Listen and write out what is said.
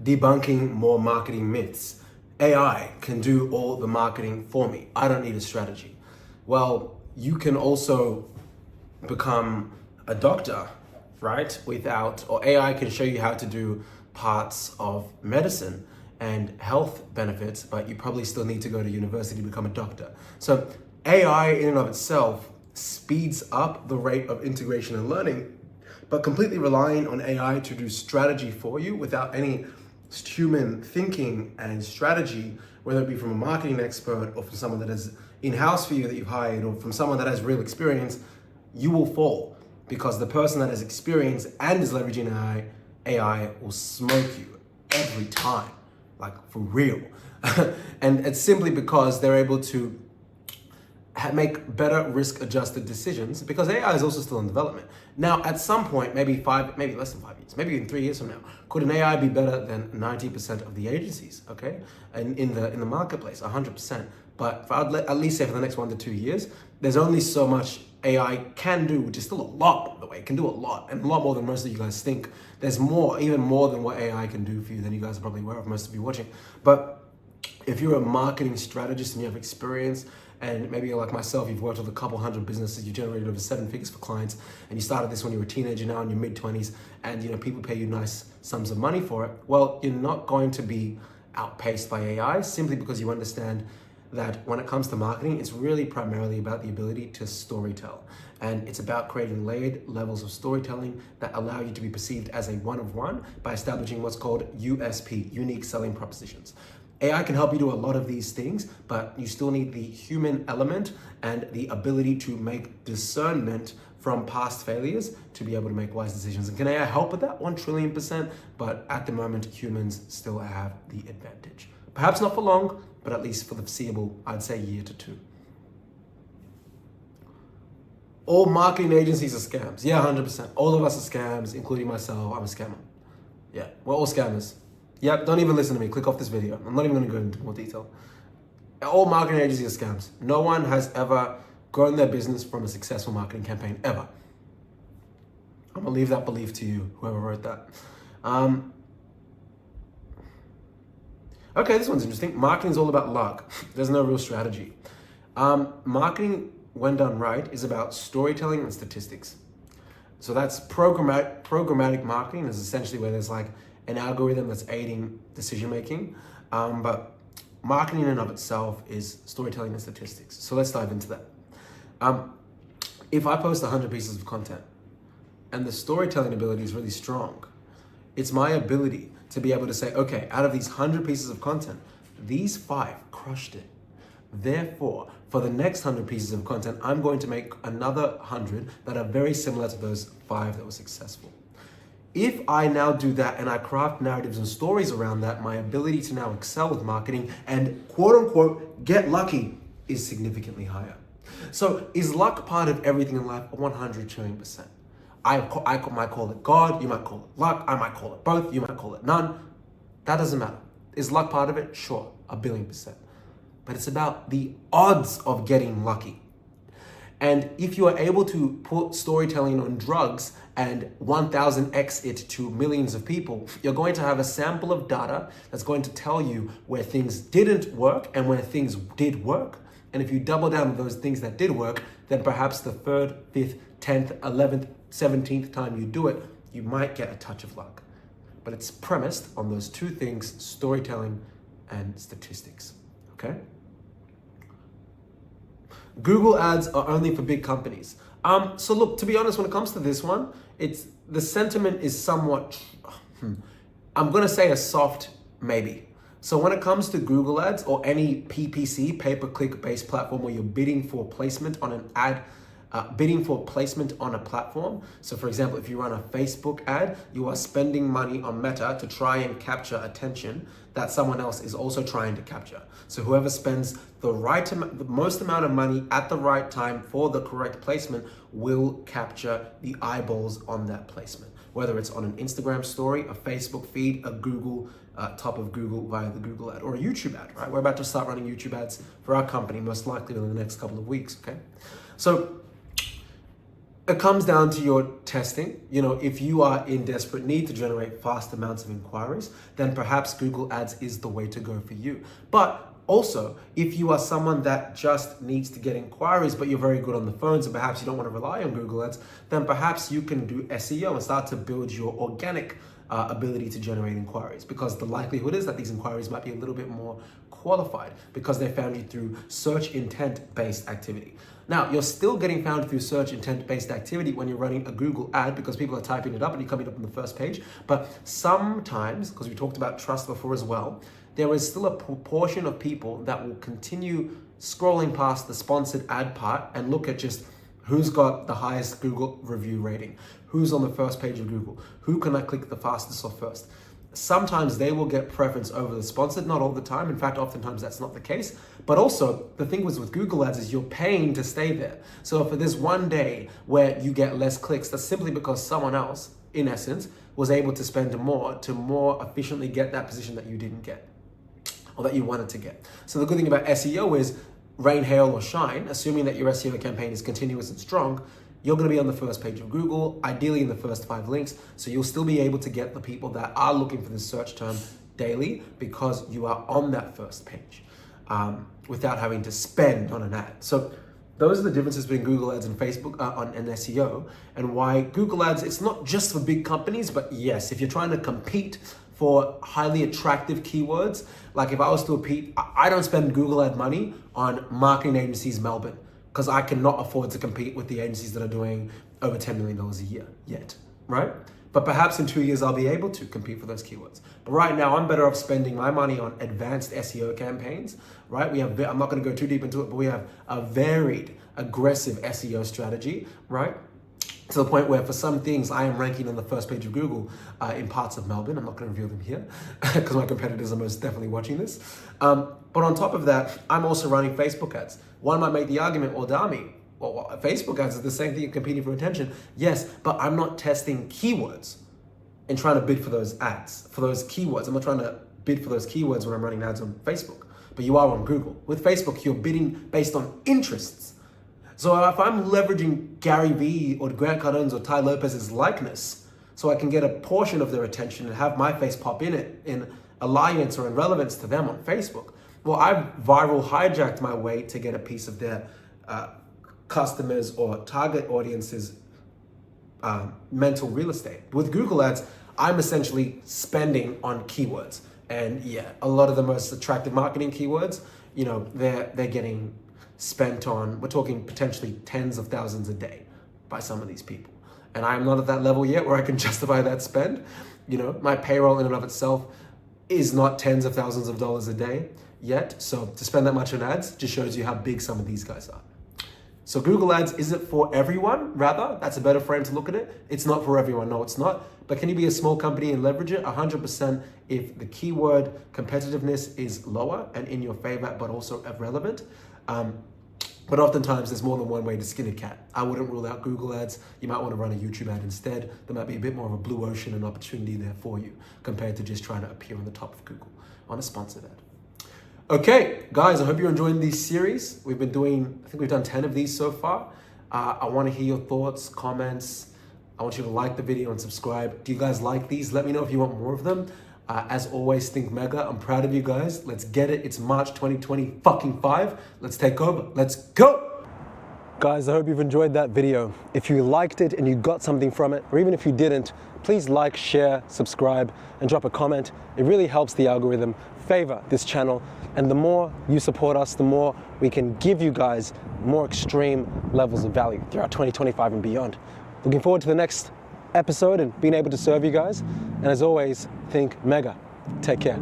Debunking more marketing myths. AI can do all the marketing for me. I don't need a strategy. Well, you can also become a doctor, right? Or AI can show you how to do parts of medicine and health benefits, but you probably still need to go to university to become a doctor. So AI in and of itself speeds up the rate of integration and learning, but completely relying on AI to do strategy for you without any human thinking and strategy, whether it be from a marketing expert or from someone that is in-house for you that you've hired or from someone that has real experience, you will fall, because the person that has experience and is leveraging AI will smoke you every time, like for real. And it's simply because they're able to make better risk-adjusted decisions, because AI is also still in development. Now, at some point, maybe less than 5 years, maybe in 3 years from now, could an AI be better than 90% of the agencies? Okay, and in the marketplace, 100%. But for at least say for the next 1 to 2 years, there's only so much AI can do, which is still a lot, by the way. It can do a lot, and a lot more than most of you guys think. There's more, even more than what AI can do for you than you guys are probably aware of, most of you watching. But if you're a marketing strategist and you have experience, and maybe you're like myself, you've worked with a couple hundred businesses, you generated over 7 figures for clients, and you started this when you were a teenager, now in your mid-20s, and people pay you nice sums of money for it, well, you're not going to be outpaced by AI simply because you understand that when it comes to marketing, it's really primarily about the ability to storytell. And it's about creating layered levels of storytelling that allow you to be perceived as a one-of-one by establishing what's called USP, unique selling propositions. AI can help you do a lot of these things, but you still need the human element and the ability to make discernment from past failures to be able to make wise decisions. And can AI help with that? 1,000,000,000%, but at the moment, humans still have the advantage. Perhaps not for long, but at least for the foreseeable, I'd say year to 2. All marketing agencies are scams. Yeah, 100%. All of us are scams, including myself. I'm a scammer. Yeah, we're all scammers. Yep, don't even listen to me. Click off this video. I'm not even going to go into more detail. All marketing agencies are scams. No one has ever grown their business from a successful marketing campaign, ever. I'm going to leave that belief to you, whoever wrote that. Okay, this one's interesting. Marketing is all about luck. There's no real strategy. Marketing, when done right, is about storytelling and statistics. So that's programmatic marketing is essentially where there's like an algorithm that's aiding decision making. But marketing in and of itself is storytelling and statistics. So let's dive into that. If I post 100 pieces of content and the storytelling ability is really strong, it's my ability to be able to say, okay, out of these 100 pieces of content, these 5 crushed it. Therefore, for the next 100 pieces of content, I'm going to make another 100 that are very similar to those 5 that were successful. If I now do that and I craft narratives and stories around that, my ability to now excel with marketing and quote unquote get lucky is significantly higher. So is luck part of everything in life? 100 trillion %. I might call it God, you might call it luck, I might call it both, you might call it none. That doesn't matter. Is luck part of it? Sure, 1,000,000,000%. But it's about the odds of getting lucky. And if you are able to put storytelling on drugs and 1,000x it to millions of people, you're going to have a sample of data that's going to tell you where things didn't work and where things did work. And if you double down on those things that did work, then perhaps the 3rd, 5th, 10th, 11th, 17th time you do it, you might get a touch of luck. But it's premised on those 2 things, storytelling and statistics, okay? Google ads are only for big companies. So look, to be honest, when it comes to this one, the sentiment is somewhat, I'm gonna say a soft maybe. So when it comes to Google ads or any PPC, pay-per-click based platform where you're bidding for placement on an ad, bidding for placement on a platform. So for example, if you run a Facebook ad, you are spending money on Meta to try and capture attention that someone else is also trying to capture. So whoever spends the most amount of money at the right time for the correct placement will capture the eyeballs on that placement. Whether it's on an Instagram story, a Facebook feed, a Google, top of Google via the Google ad, or a YouTube ad, right? We're about to start running YouTube ads for our company, most likely in the next couple of weeks, okay? So It comes down to your testing. If you are in desperate need to generate fast amounts of inquiries, then perhaps Google Ads is the way to go for you. But also, if you are someone that just needs to get inquiries, but you're very good on the phones and perhaps you don't want to rely on Google Ads, then perhaps you can do SEO and start to build your organic ability to generate inquiries, because the likelihood is that these inquiries might be a little bit more qualified because they found you through search intent-based activity. Now, you're still getting found through search intent-based activity when you're running a Google ad because people are typing it up and you're coming up on the first page. But sometimes, because we talked about trust before as well, there is still a proportion of people that will continue scrolling past the sponsored ad part and look at just who's got the highest Google review rating, who's on the first page of Google, who can I click the fastest or first. Sometimes they will get preference over the sponsored, not all the time. In fact, oftentimes that's not the case. But also, the thing with Google Ads is you're paying to stay there. So if there's one day where you get less clicks, that's simply because someone else, in essence, was able to spend more to more efficiently get that position that you didn't get, or that you wanted to get. So the good thing about SEO is rain, hail, or shine, assuming that your SEO campaign is continuous and strong, you're going to be on the first page of Google, ideally in the first 5 links. So you'll still be able to get the people that are looking for this search term daily because you are on that first page without having to spend on an ad. So those are the differences between Google Ads and Facebook and SEO, and why Google Ads, it's not just for big companies, but yes, if you're trying to compete for highly attractive keywords, like if I was to compete, I don't spend Google ad money on marketing agencies Melbourne, because I cannot afford to compete with the agencies that are doing over $10 million a year yet, right? But perhaps in 2 years, I'll be able to compete for those keywords. But right now, I'm better off spending my money on advanced SEO campaigns, right? I'm not gonna go too deep into it, but we have a varied, aggressive SEO strategy, right? To the point where for some things, I am ranking on the first page of Google in parts of Melbourne. I'm not gonna reveal them here because my competitors are most definitely watching this. But on top of that, I'm also running Facebook ads. One might make the argument, well, Dami, Facebook ads is the same thing, you're competing for attention. Yes, but I'm not testing keywords and trying to bid for those ads, for those keywords. I'm not trying to bid for those keywords when I'm running ads on Facebook, but you are on Google. With Facebook, you're bidding based on interests. So if I'm leveraging Gary Vee or Grant Cardone's or Ty Lopez's likeness, so I can get a portion of their attention and have my face pop in it in alliance or in relevance to them on Facebook, well, I've viral hijacked my way to get a piece of their customers or target audiences' mental real estate. With Google Ads, I'm essentially spending on keywords. And yeah, a lot of the most attractive marketing keywords, they're getting spent on, we're talking potentially tens of thousands a day by some of these people. And I'm not at that level yet where I can justify that spend. My payroll in and of itself is not tens of thousands of dollars a day yet. So to spend that much on ads just shows you how big some of these guys are. So Google Ads, is it for everyone? Rather, that's a better frame to look at it. It's not for everyone, no, it's not. But can you be a small company and leverage it? 100% if the keyword competitiveness is lower and in your favor, but also relevant. But oftentimes there's more than one way to skin a cat. I wouldn't rule out Google Ads. You might want to run a YouTube ad instead. There might be a bit more of a blue ocean and opportunity there for you compared to just trying to appear on the top of Google on a sponsored ad. Okay, guys, I hope you're enjoying this series. I think we've done 10 of these so far. I want to hear your thoughts, comments. I want you to like the video and subscribe. Do you guys like these? Let me know if you want more of them. As always, think mega. I'm proud of you guys. Let's get it. It's March 2025. Let's take over. Let's go. Guys, I hope you've enjoyed that video. If you liked it and you got something from it, or even if you didn't, please like, share, subscribe, and drop a comment. It really helps the algorithm favor this channel. And the more you support us, the more we can give you guys more extreme levels of value throughout 2025 and beyond. Looking forward to the next episode and being able to serve you guys. And as always, think mega. Take care.